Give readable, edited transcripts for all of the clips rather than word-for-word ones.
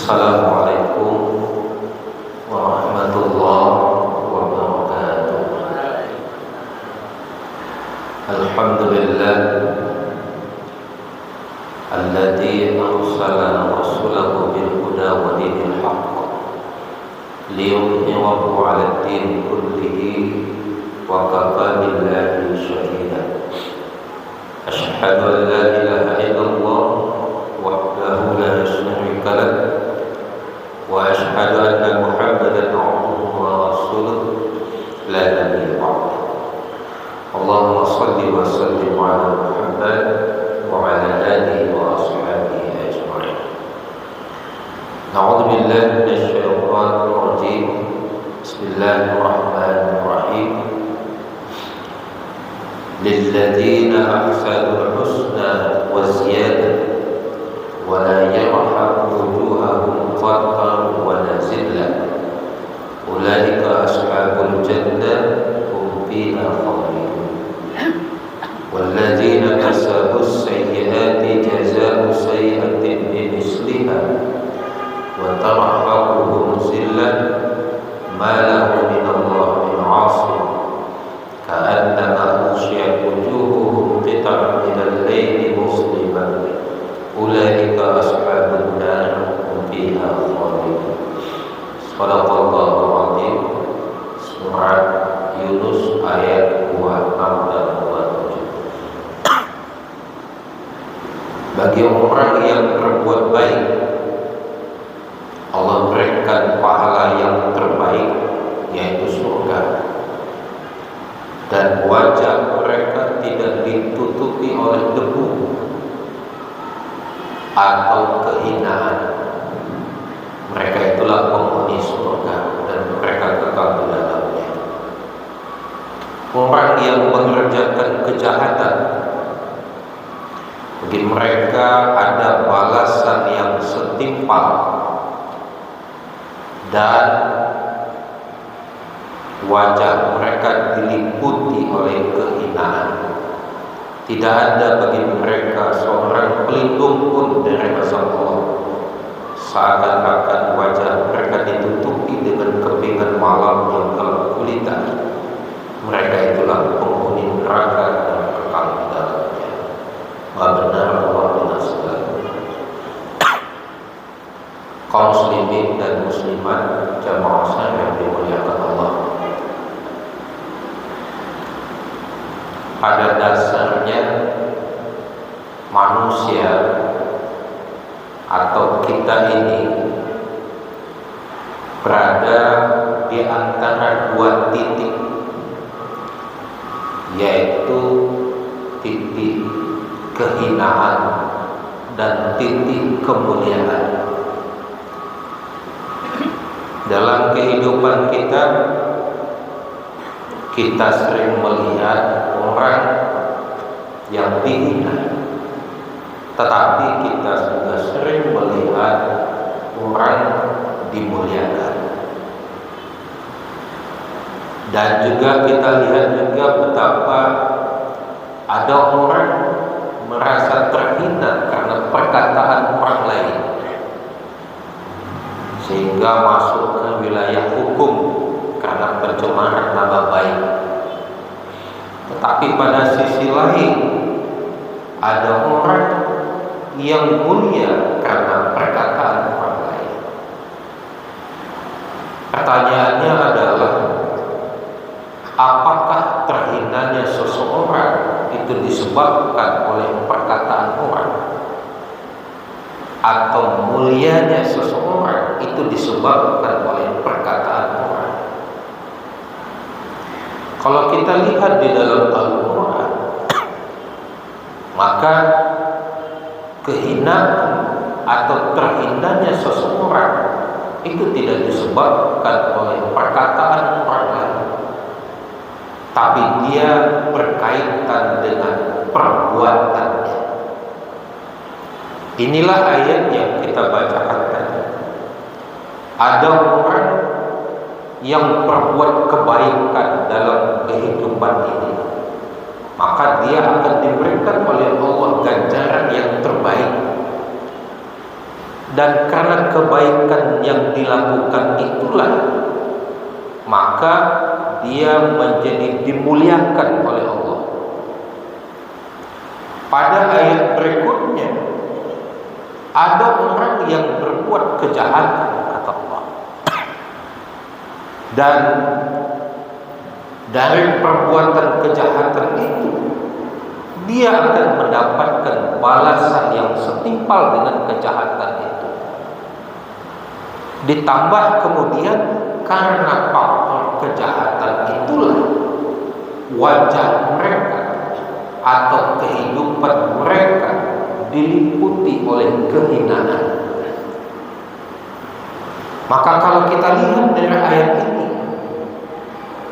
Assalamualaikum warahmatullahi wabarakatuh. Alhamdulillah alladzi arsala rasulahu bil huda wa dinil haqq liyudhhirahu 'ala ad-din kullihi wa kafa billahi shahida. Asyhadu an la ilaha illallah wahdahu la syarika lah wa asyhadu anna Muhammadan 'abduhu wa rasuluhu la nabiyya ba'dahu. Allahumma shalli wa sallim 'ala Muhammad wa 'ala alihi wa ashabihi ajma'in. A'udzu billahi minasy syaithanir rajim. Bismillahirrahmanirrahim. Lilladzina ahsanul husna wa ziyadah wa la yarhaqu wujuhahum qatarun wa la zillah. Ulaika ashabul jannah hum fiha khalidun. Walladzina kasabus sayyiati jazaa'u sayyi'atin bimithliha wa tarhaquhum zillah ma lahum minallahi min 'asim ka'annama ughshiyat wujuhuhum qita'an minal layli musliman. Ulaika ashabun nar hum fiha khalidun. Shadaqallahul 'azim. Surah Yunus ayat 26 dan 27. Bagi orang yang berbuat baik, Allah berikan pahala yang terbaik, yaitu surga, dan wajah mereka tidak ditutupi oleh debu atau kehinaan. Mereka itulah penghuni surga dan mereka kekal di dalamnya. Orang yang mengerjakan kejahatan, bagi mereka ada balasan yang setimpal dan wajah mereka diliputi oleh kehinaan. Tidak ada bagi mereka seorang pelindung pun dari azab Allah. Seakan-akan wajah mereka ditutupi dengan kepingan malam yang gelap gulita. Mereka itulah penghuni neraka dan kekal di dalamnya. Maha benar Allah benar segala. Kaum muslimin dan muslimat jamaah yang dimuliakan Allah, pada dasarnya manusia atau kita ini berada di antara dua titik, yaitu titik kehinaan dan titik kemuliaan. Dalam kehidupan kita sering melihat orang yang dihina, tetapi kita juga sering melihat orang dimuliakan. Dan juga kita lihat juga betapa ada orang merasa terhina karena perkataan orang lain, sehingga masuk ke wilayah hukum karena pencemaran nama baik. Tetapi pada sisi lain ada orang yang mulia karena perkataan orang lain. Pertanyaannya adalah, apakah terhinanya seseorang itu disebabkan oleh perkataan orang, atau mulianya seseorang itu disebabkan oleh perkataan orang? Kalau kita lihat di dalam Al-Quran, maka kehinaan atau terhinanya seseorang itu tidak disebabkan oleh perkataan orang lain, tapi dia berkaitan dengan perbuatannya. Inilah ayat yang kita bacakan tadi. Ada orang yang berbuat kebaikan dalam kehidupan ini, maka dia akan diberikan oleh Allah ganjaran yang terbaik. dan karena kebaikan yang dilakukan itulah maka dia menjadi dimuliakan oleh Allah. Pada ayat berikutnya ada orang yang berbuat kejahatan, kata Allah, dan dari perbuatan kejahatan itu dia akan mendapatkan balasan yang setimpal dengan kejahatan itu. Ditambah kemudian karena faktor kejahatan itulah wajah mereka atau kehidupan mereka diliputi oleh kehinaan. Maka kalau kita lihat dari ayat ini,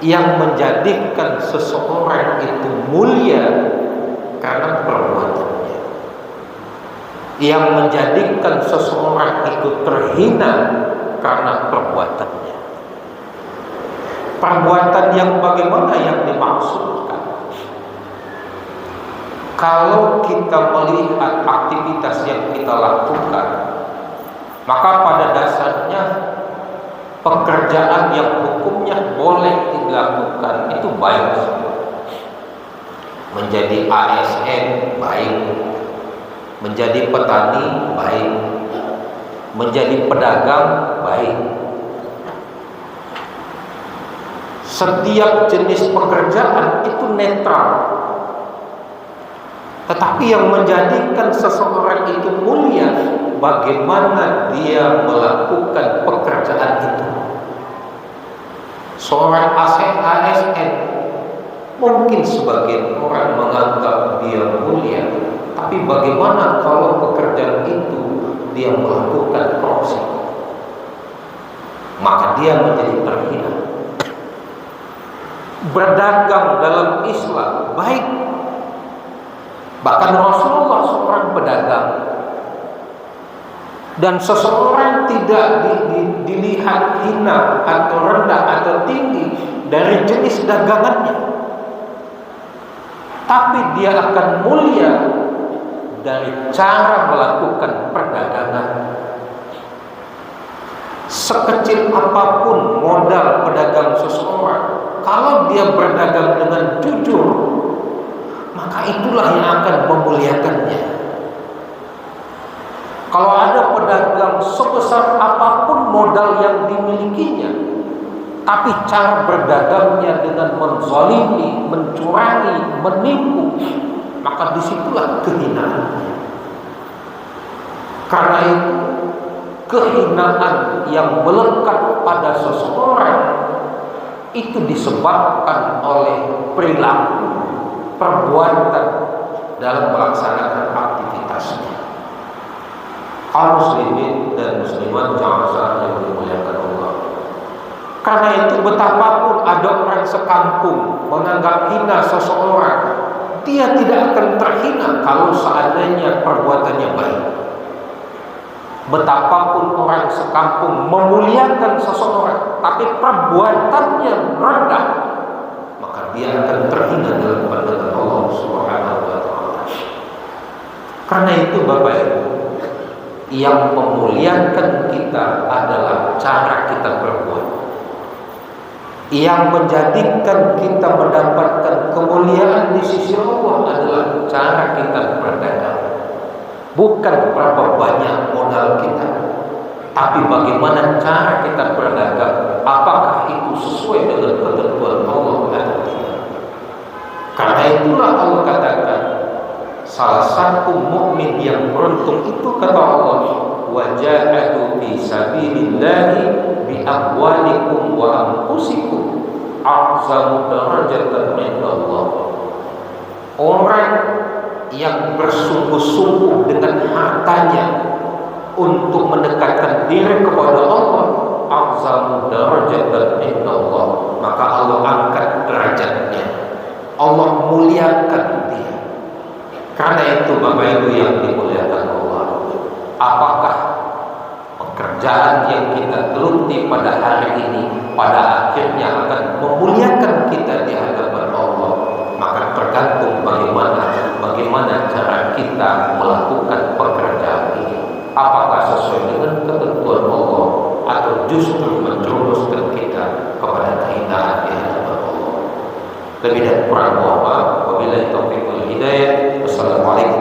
yang menjadikan seseorang itu mulia karena perbuatannya, yang menjadikan seseorang itu terhina karena perbuatannya. Perbuatan yang bagaimana yang dimaksudkan? Kalau kita melihat aktivitas yang kita lakukan, maka pada dasarnya pekerjaan yang hukumnya boleh dilakukan itu baik. Menjadi ASN baik, menjadi petani baik, menjadi pedagang baik. Setiap jenis pekerjaan itu netral. Tetapi yang menjadikan seseorang itu mulia, bagaimana dia melakukan pekerjaan itu. Seorang ASN mungkin sebagian orang menganggap dia mulia, tapi bagaimana kalau pekerjaan itu dia melakukan korupsi? Maka dia menjadi terhina. Berdagang dalam Islam baik. Bahkan Rasulullah seorang pedagang, dan seseorang tidak dilihat hina atau rendah atau tinggi dari jenis dagangannya, tapi dia akan mulia dari cara melakukan perdagangan. Sekecil apapun modal pedagang seseorang, kalau dia berdagang dengan jujur, maka itulah yang akan memuliakannya. Kalau ada pedagang sebesar apapun modal yang dimilikinya, tapi cara berdagangnya dengan menzalimi, mencurangi, menipu, maka disitulah kehinaannya. Karena itu kehinaan yang melekat pada seseorang itu disebabkan oleh perilaku, perbuatan dalam melaksanakan aktivitasnya. Kaum muslimin dan muslimat jamaah yang dimuliakan Allah. Karena itu betapapun ada orang sekampung menganggap hina seseorang, dia tidak akan terhina kalau seandainya perbuatannya baik. Betapapun orang sekampung memuliakan seseorang, tapi perbuatannya rendah, maka dia akan terhina dalam pandangan Allah Subhanahu wa taala. Karena itu Bapak Ibu, yang memuliakan kita adalah cara kita berbuat. Yang menjadikan kita mendapatkan kemuliaan di sisi Allah adalah cara kita berdagang. Bukan berapa banyak modal kita, tapi bagaimana cara kita berdagang. Apakah itu sesuai dengan ketentuan Allah atau tidak? Karena itulah Allah katakan, salah satu mukmin yang beruntung itu kata Allah, wajahadu fi sabilillahi bi amwalikum wa anfusikum a'zamu darajatan inda Allah. Orang yang bersungguh-sungguh dengan hartanya untuk mendekatkan diri kepada Allah, a'zamu darajatan inda Allah, maka Allah angkat derajatnya, Allah muliakan dia. Karena itu Bapak Ibu yang dimuliakan Allah, apakah pekerjaan yang kita geluti pada hari ini pada akhirnya akan memuliakan kita di hadapan Allah? Maka tergantung bagaimana cara kita melakukan pekerjaan ini. Apakah sesuai Lebih dan kurang mohon maaf. Wabillahi taufiq wal hidayah. Wassalamualaikum